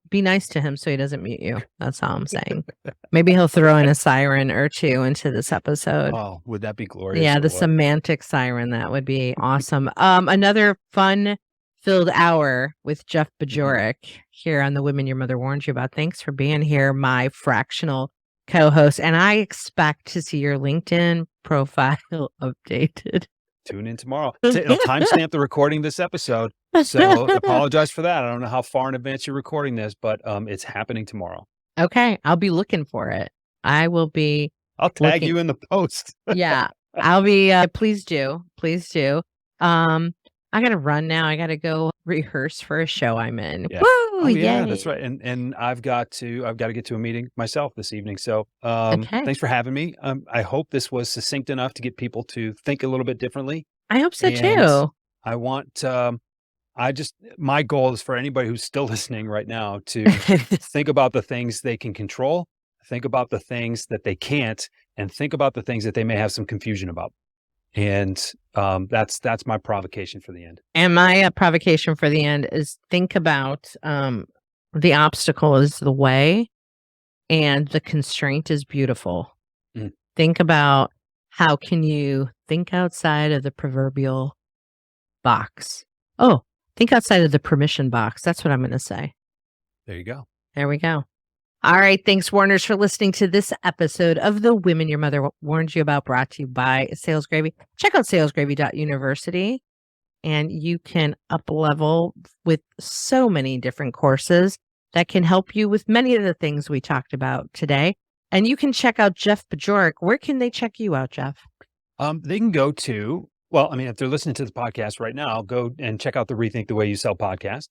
be nice to him so he doesn't mute you. That's all I'm saying. Maybe he'll throw in a siren or 2 into this episode. Oh, would that be glorious? Yeah, the semantic siren. That would be awesome. Another fun-filled hour with Jeff Bajorek here on the Women Your Mother Warned You About. Thanks for being here, my fractional co-host. And I expect to see your LinkedIn profile updated. Tune in tomorrow. It'll timestamp the recording of this episode. So apologize for that. I don't know how far in advance you're recording this, but it's happening tomorrow. Okay. I'll be looking for it. I'll tag you in the post. Yeah. I'll be, please do. Please do. I'm I got to run now. I got to go rehearse for a show I'm in. Yeah. Woo! Oh yeah, Yay. that's right. And I've got to get to a meeting myself this evening. So Okay. thanks for having me. I hope this was succinct enough to get people to think a little bit differently. I hope so And too. I want my goal is for anybody who's still listening right now to think about the things they can control, think about the things that they can't, and think about the things that they may have some confusion about. And that's my provocation for the end. And my provocation for the end is think about the obstacle is the way and the constraint is beautiful. Mm. Think about how can you think outside of the proverbial box. Oh, think outside of the permission box. That's what I'm going to say. There you go. There we go. All right. Thanks, Warners, for listening to this episode of The Women Your Mother Warned You About, brought to you by Sales Gravy. Check out salesgravy.university, and you can up-level with so many different courses that can help you with many of the things we talked about today. And you can check out Jeff Bajorek. Where can they check you out, Jeff? They can go to, well, I mean, if they're listening to the podcast right now, go and check out the Rethink the Way You Sell podcast.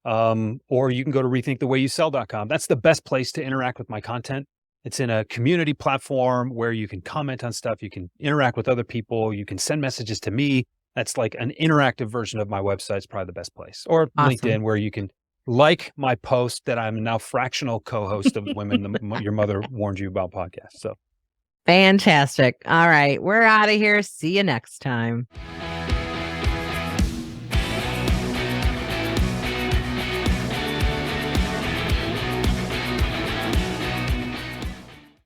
Or you can go to rethinkthewayyouSell.com. That's the best place to interact with my content. It's in a community platform where you can comment on stuff. You can interact with other people. You can send messages to me. That's like an interactive version of my website. It's probably the best place. Or Awesome. LinkedIn, where you can like my post that I'm now fractional co-host of Women Your Mother Warned You About podcast. So fantastic. All right. We're out of here. See you next time.